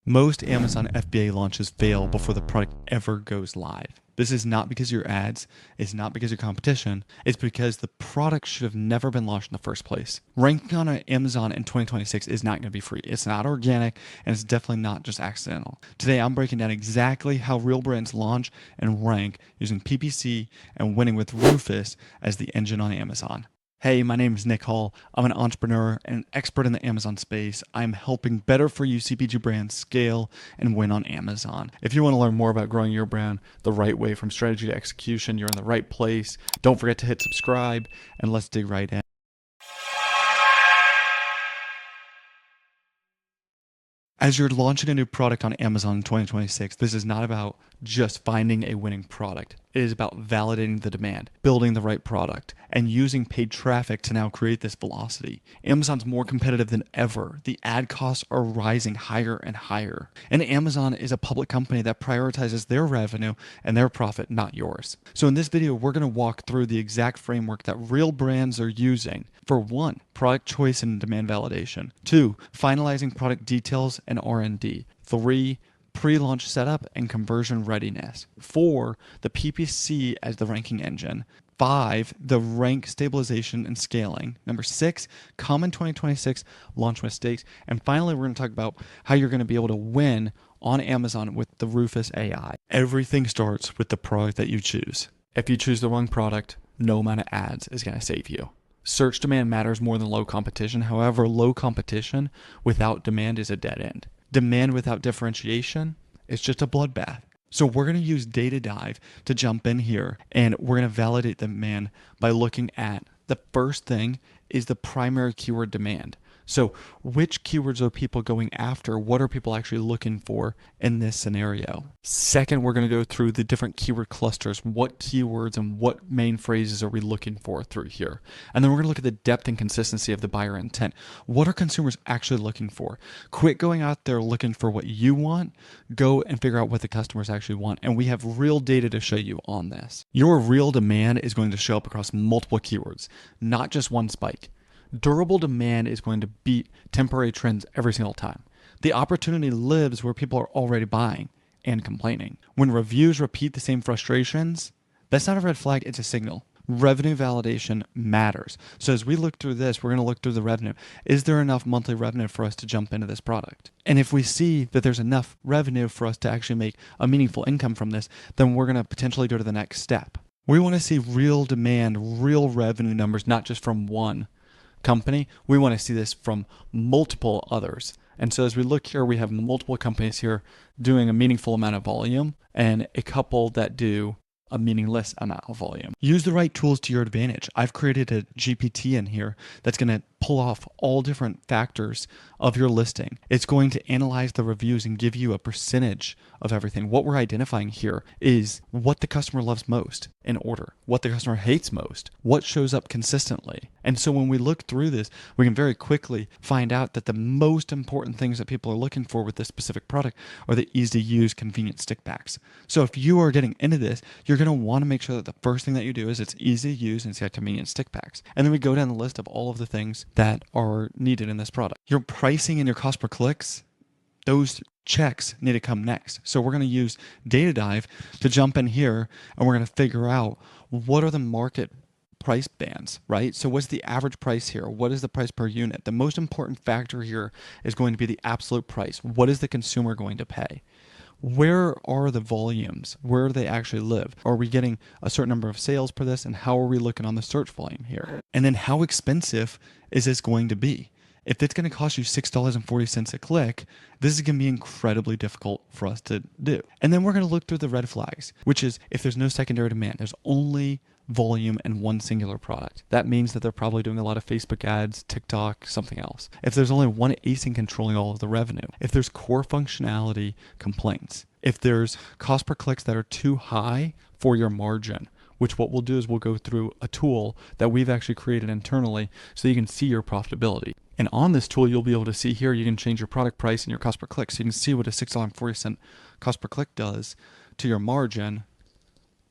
Most Amazon FBA launches fail before the product ever goes live. This is not because of your ads, it's not because of your competition, it's because the product should have never been launched in the first place. Ranking on Amazon in 2026 is not going to be free. It's not organic, and it's definitely not just accidental. Today, I'm breaking down exactly how real brands launch and rank using PPC and winning with Rufus as the engine on Amazon. Hey, my name is Nick Hall. I'm an entrepreneur and expert in the Amazon space. I'm helping better for you CPG brands scale and win on Amazon. If you want to learn more about growing your brand the right way from strategy to execution, you're in the right place. Don't forget to hit subscribe, and let's dig right in. As you're launching a new product on Amazon in 2026, this is not about just finding a winning product. It is about validating the demand, building the right product, and using paid traffic to now create this velocity. Amazon's more competitive than ever. The ad costs are rising higher and higher. And Amazon is a public company that prioritizes their revenue and their profit, not yours. So in this video, we're going to walk through the exact framework that real brands are using. For 1, product choice and demand validation. 2, finalizing product details and R&D. 3, pre-launch setup and conversion readiness. 4, the PPC as the ranking engine. 5, the rank stabilization and scaling. Number 6, common 2026 launch mistakes. And finally, we're going to talk about how you're going to be able to win on Amazon with the Rufus AI. Everything starts with the product that you choose. If you choose the wrong product, no amount of ads is going to save you. Search demand matters more than low competition. However, low competition without demand is a dead end. Demand without differentiation is just a bloodbath. So we're going to use Data Dive to jump in here, and we're going to validate the demand by looking at the first thing is the primary keyword demand. So which keywords are people going after? What are people actually looking for in this scenario? Second, we're going to go through the different keyword clusters. What keywords and what main phrases are we looking for through here? And then we're going to look at the depth and consistency of the buyer intent. What are consumers actually looking for? Quit going out there looking for what you want. Go and figure out what the customers actually want. And we have real data to show you on this. Your real demand is going to show up across multiple keywords, not just one spike. Durable demand is going to beat temporary trends every single time. The opportunity lives where people are already buying and complaining. When reviews repeat the same frustrations, that's not a red flag, it's a signal. Revenue validation matters. So as we look through this, we're going to look through the revenue. Is there enough monthly revenue for us to jump into this product? And if we see that there's enough revenue for us to actually make a meaningful income from this, then we're going to potentially go to the next step. We want to see real demand, real revenue numbers, not just from one company. We want to see this from multiple others. And so as we look here, we have multiple companies here doing a meaningful amount of volume and a couple that do a meaningless amount of volume. Use the right tools to your advantage. I've created a GPT in here that's going to pull off all different factors of your listing. It's going to analyze the reviews and give you a percentage of everything. What we're identifying here is what the customer loves most in order, what the customer hates most, what shows up consistently. And so when we look through this, we can very quickly find out that the most important things that people are looking for with this specific product are the easy to use, convenient stick packs. So if you are getting into this, you're going to want to make sure that the first thing that you do is it's easy to use and it's got convenient stick packs. And then we go down the list of all of the things that are needed in this product. Your pricing and your cost per clicks, those checks need to come next. So we're going to use Data Dive to jump in here and we're going to figure out what are the market price bands, right? So what's the average price here? What is the price per unit? The most important factor here is going to be the absolute price. What is the consumer going to pay? Where are the volumes? Where do they actually live? Are we getting a certain number of sales per this? And how are we looking on the search volume here? And then how expensive is this going to be? If it's going to cost you $6.40 a click, this is going to be incredibly difficult for us to do. And then we're going to look through the red flags, which is if there's no secondary demand, there's only volume and one singular product. That means that they're probably doing a lot of Facebook ads, TikTok, something else. If there's only one ASIN controlling all of the revenue, if there's core functionality complaints, if there's cost per clicks that are too high for your margin, which what we'll do is we'll go through a tool that we've actually created internally so you can see your profitability. And on this tool, you'll be able to see here, you can change your product price and your cost per click. So you can see what a $6.40 cost per click does to your margin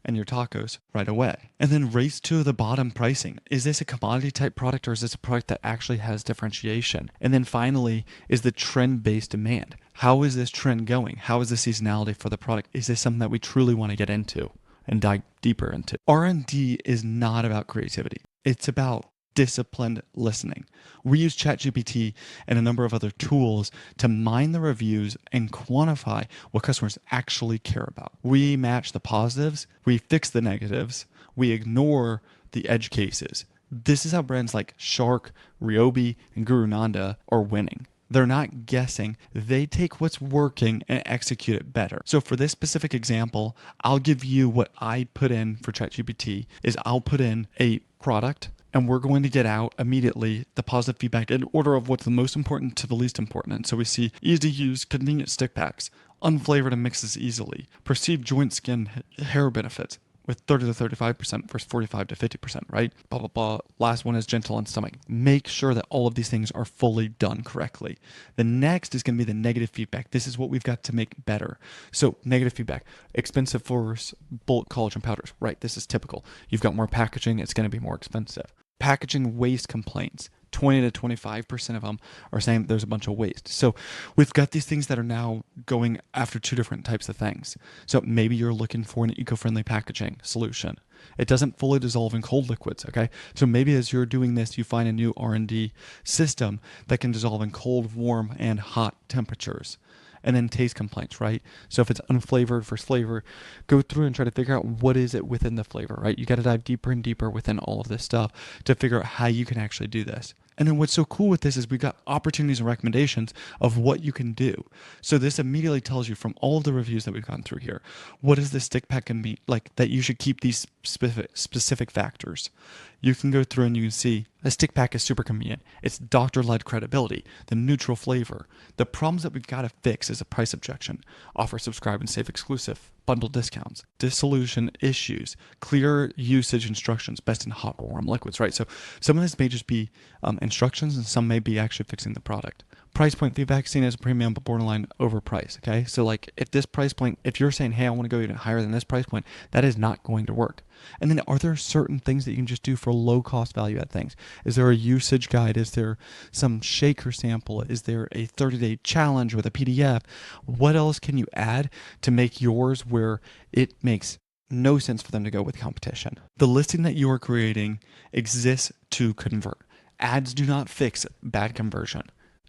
and your tacos right away. And then race to the bottom pricing. Is this a commodity type product or is this a product that actually has differentiation? And then finally, is the trend-based demand. How is this trend going? How is the seasonality for the product? Is this something that we truly want to get into and dive deeper into? R&D is not about creativity. It's about disciplined listening. We use ChatGPT and a number of other tools to mine the reviews and quantify what customers actually care about. We match the positives, we fix the negatives, we ignore the edge cases. This is how brands like Shark, Ryobi, and Guru Nanda are winning. They're not guessing. They take what's working and execute it better. So for this specific example, I'll give you what I put in for ChatGPT is I'll put in a product and we're going to get out immediately the positive feedback in order of what's the most important to the least important. And so we see easy to use, convenient stick packs, unflavored and mixes easily, perceived joint skin hair benefits with 30 to 35% versus 45 to 50%, right? Blah, blah, blah. Last one is gentle on stomach. Make sure that all of these things are fully done correctly. The next is going to be the negative feedback. This is what we've got to make better. So negative feedback, expensive for bulk collagen powders, right? This is typical. You've got more packaging, it's going to be more expensive. Packaging waste complaints. 20 to 25% of them are saying there's a bunch of waste. So we've got these things that are now going after two different types of things. So maybe you're looking for an eco-friendly packaging solution. It doesn't fully dissolve in cold liquids, okay? So maybe as you're doing this, you find a new R&D system that can dissolve in cold, warm, and hot temperatures. And then taste complaints, right? So if it's unflavored versus flavor, go through and try to figure out what is it within the flavor, right? You got to dive deeper and deeper within all of this stuff to figure out how you can actually do this. And then what's so cool with this is we've got opportunities and recommendations of what you can do. So this immediately tells you from all of the reviews that we've gone through here, what is the stick pack can be like that you should keep these specific factors. You can go through and you can see a stick pack is super convenient. It's doctor-led credibility, the neutral flavor. The problems that we've got to fix is a price objection, offer, subscribe, and save exclusive, bundle discounts, dissolution issues, clear usage instructions, best in hot or warm liquids, right? So some of this may just be instructions and some may be actually fixing the product. Price point feedback seen as a premium but borderline overpriced, okay? So like if this price point, if you're saying, hey, I want to go even higher than this price point, that is not going to work. And then are there certain things that you can just do for low cost value add things? Is there a usage guide? Is there some shaker sample? Is there a 30-day challenge with a PDF? What else can you add to make yours where it makes no sense for them to go with competition? The listing that you are creating exists to convert. Ads do not fix bad conversion.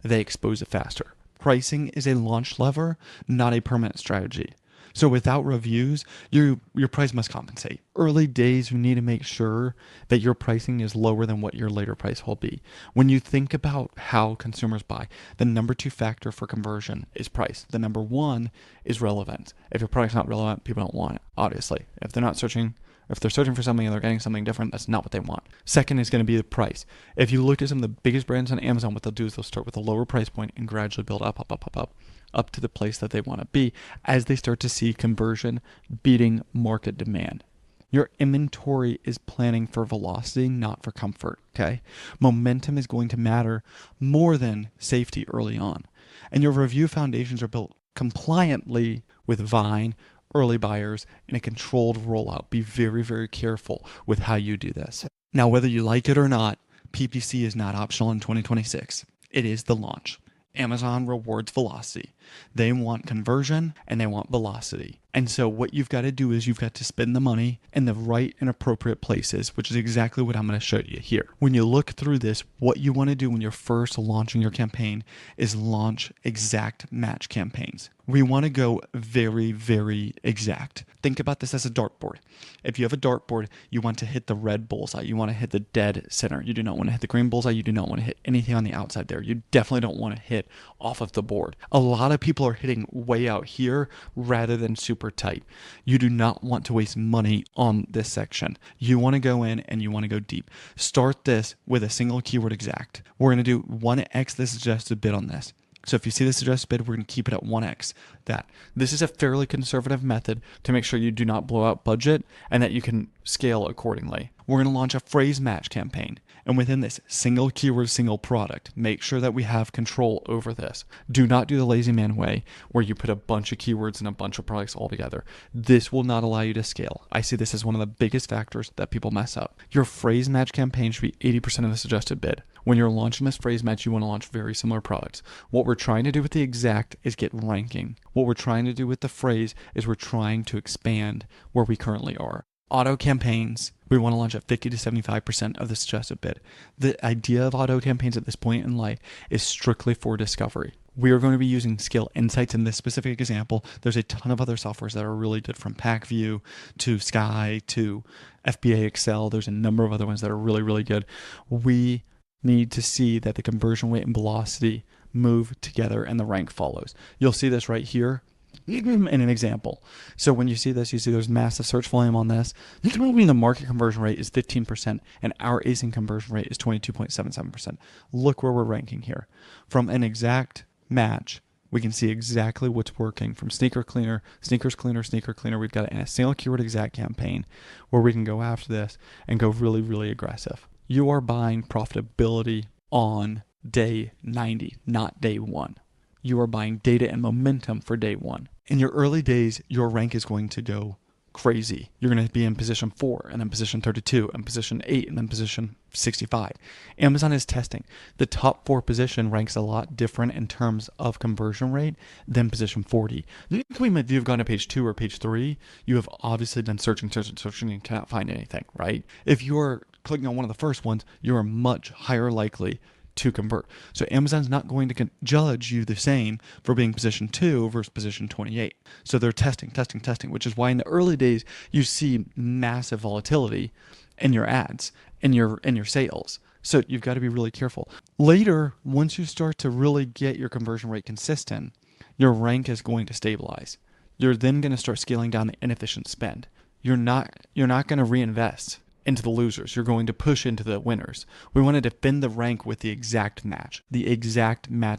They expose it faster. Pricing is a launch lever, not a permanent strategy. So without reviews, your price must compensate. Early days, you need to make sure that your pricing is lower than what your later price will be. When you think about how consumers buy, the number 2 factor for conversion is price. The number 1 is relevance. If your product's not relevant, people don't want it, obviously. If they're searching for something and they're getting something different, that's not what they want. Second is going to be the price. If you look at some of the biggest brands on Amazon, what they'll do is they'll start with a lower price point and gradually build up to the place that they want to be as they start to see conversion beating market demand. Your inventory is planning for velocity, not for comfort, okay? Momentum is going to matter more than safety early on. And your review foundations are built compliantly with Vine, early buyers, and a controlled rollout. Be very, very careful with how you do this. Now, whether you like it or not, PPC is not optional in 2026. It is the launch. Amazon rewards velocity. They want conversion and they want velocity. And so what you've got to do is you've got to spend the money in the right and appropriate places, which is exactly what I'm going to show you here. When you look through this, what you want to do when you're first launching your campaign is launch exact match campaigns. We want to go very, very exact. Think about this as a dartboard. If you have a dartboard, you want to hit the red bullseye. You want to hit the dead center. You do not want to hit the green bullseye. You do not want to hit anything on the outside there. You definitely don't want to hit off of the board. A lot of people are hitting way out here rather than super tight. You do not want to waste money on this section. You want to go in and you want to go deep. Start this with a single keyword exact. We're going to do 1x the suggested bid on this. So if you see the suggested bid, we're going to keep it at 1x that. This is a fairly conservative method to make sure you do not blow out budget and that you can scale accordingly. we're going to launch a phrase match campaign. And within this, single keyword, single product. Make sure that we have control over this. Do not do the lazy man way where you put a bunch of keywords and a bunch of products all together. This will not allow you to scale. I see this as one of the biggest factors that people mess up. Your phrase match campaign should be 80% of the suggested bid. When you're launching this phrase match, you want to launch very similar products. What we're trying to do with the exact is get ranking. What we're trying to do with the phrase is we're trying to expand where we currently are. Auto campaigns, we want to launch at 50 to 75% of the suggested bid. The idea of auto campaigns at this point in life is strictly for discovery. We are going to be using Skill Insights in this specific example. There's a ton of other softwares that are really good, from PackView to Sky to FBA Excel. There's a number of other ones that are really, really good. We need to see that the conversion rate and velocity move together and the rank follows. You'll see this right here in an example. So when you see this, you see there's massive search volume on this. This will mean the market conversion rate is 15% and our async conversion rate is 22.77%. Look where we're ranking here. From an exact match, we can see exactly what's working from sneaker cleaner, sneakers cleaner, sneaker cleaner. We've got a single keyword exact campaign where we can go after this and go really, really aggressive. You are buying profitability on day 90, not day 1. You are buying data and momentum for day 1. In your early days, your rank is going to go crazy. You're going to be in position 4 and then position 32 and position 8 and then position 65. Amazon is testing. The top 4 position ranks a lot different in terms of conversion rate than position 40. If you've gone to page 2 or page 3, you have obviously done searching and cannot find anything, right? If you're clicking on one of the first ones, you're much higher likely to convert. So Amazon's not going to judge you the same for being position 2 versus position 28. So they're testing, which is why in the early days you see massive volatility in your ads and your sales. So you've got to be really careful. Later, once you start to really get your conversion rate consistent, your rank is going to stabilize. You're then going to start scaling down the inefficient spend. You're not going to reinvest into the losers. You're going to push into the winners. We want to defend the rank with the exact match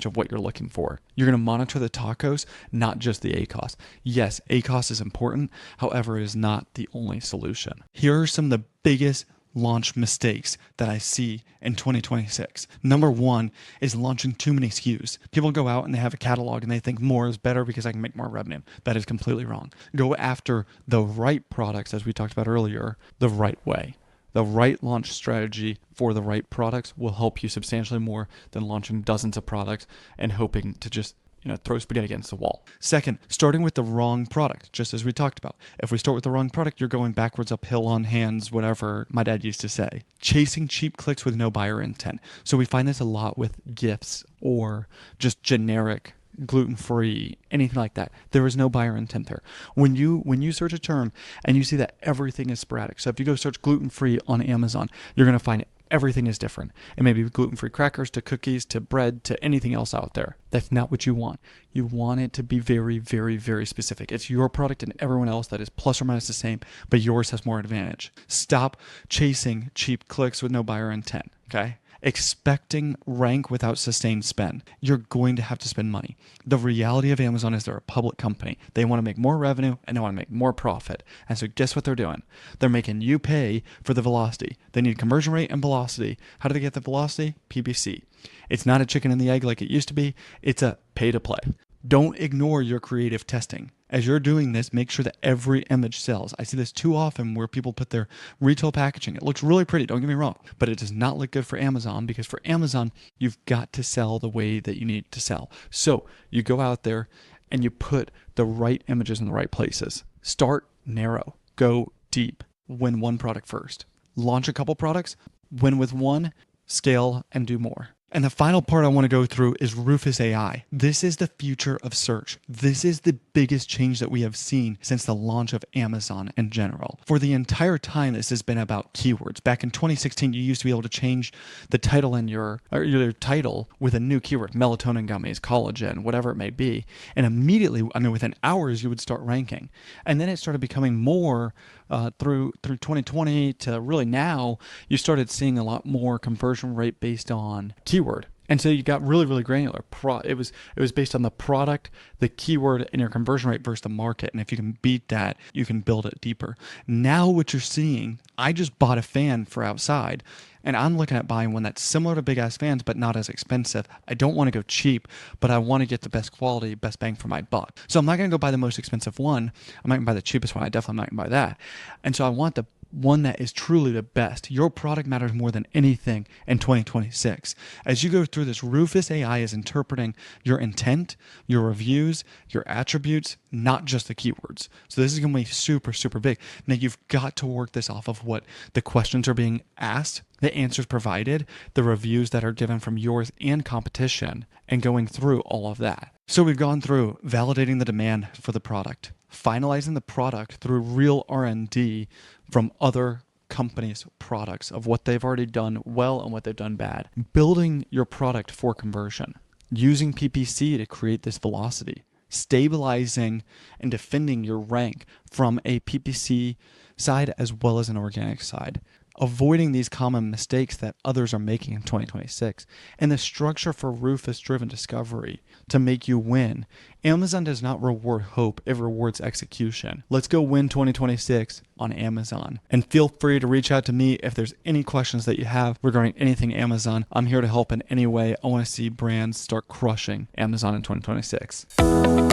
of what you're looking for. You're going to monitor the tacos, not just the ACOS. Yes, ACOS is important. However, it is not the only solution. Here are some of the biggest launch mistakes that I see in 2026. Number 1 is launching too many SKUs. People go out and they have a catalog and they think more is better because I can make more revenue. That is completely wrong. Go after the right products, as we talked about earlier, the right way. The right launch strategy for the right products will help you substantially more than launching dozens of products and hoping to just throw spaghetti against the wall. Second, starting with the wrong product, just as we talked about. If we start with the wrong product, you're going backwards uphill on hands, whatever my dad used to say. Chasing cheap clicks with no buyer intent. So we find this a lot with gifts or just generic gluten-free, anything like that. There is no buyer intent there. When you search a term and you see that everything is sporadic. So if you go search gluten-free on Amazon, you're going to find everything is different. It may be gluten-free crackers to cookies to bread to anything else out there. That's not what you want. You want it to be very, very, very specific. It's your product and everyone else that is plus or minus the same, but yours has more advantage. Stop chasing cheap clicks with no buyer intent, okay? Expecting rank without sustained spend. You're going to have to spend money. The reality of Amazon is they're a public company. They want to make more revenue and they want to make more profit. And so guess what they're doing? They're making you pay for the velocity. They need conversion rate and velocity. How do they get the velocity? PPC. It's not a chicken and the egg like it used to be. It's a pay to play. Don't ignore your creative testing. As you're doing this, make sure that every image sells. I see this too often where people put their retail packaging. It looks really pretty, don't get me wrong, but it does not look good for Amazon, because for Amazon, you've got to sell the way that you need to sell. So you go out there and you put the right images in the right places. Start narrow, go deep, win one product first. Launch a couple products, win with one, scale, and do more. And the final part I want to go through is Rufus AI. This is the future of search. This is the biggest change that we have seen since the launch of Amazon in general. For the entire time, this has been about keywords. Back in 2016, you used to be able to change the title in your title with a new keyword, melatonin gummies, collagen, whatever it may be. And immediately, within hours, you would start ranking. And then it started becoming more through 2020 to really now, you started seeing a lot more conversion rate based on keyword. And so you got really, really granular. It was based on the product, the keyword, and your conversion rate versus the market. And if you can beat that, you can build it deeper. Now what you're seeing, I just bought a fan for outside, and I'm looking at buying one that's similar to big ass fans, but not as expensive. I don't want to go cheap, but I want to get the best quality, best bang for my buck. So I'm not going to go buy the most expensive one. I'm not going to buy the cheapest one. I definitely am not going to buy that. And so I want the one that is truly the best. Your product matters more than anything in 2026. As you go through this, Rufus AI is interpreting your intent, your reviews, your attributes, not just the keywords. So this is going to be super, super big. Now you've got to work this off of what the questions are being asked, the answers provided, the reviews that are given from yours and competition, and going through all of that. So we've gone through validating the demand for the product, finalizing the product through real R&D from other companies' products of what they've already done well and what they've done bad, building your product for conversion, using PPC to create this velocity, stabilizing and defending your rank from a PPC side as well as an organic side, avoiding these common mistakes that others are making in 2026, and the structure for Rufus-driven discovery to make you win. Amazon does not reward hope, it rewards execution. Let's go win 2026 on Amazon. And feel free to reach out to me if there's any questions that you have regarding anything Amazon. I'm here to help in any way. I want to see brands start crushing Amazon in 2026.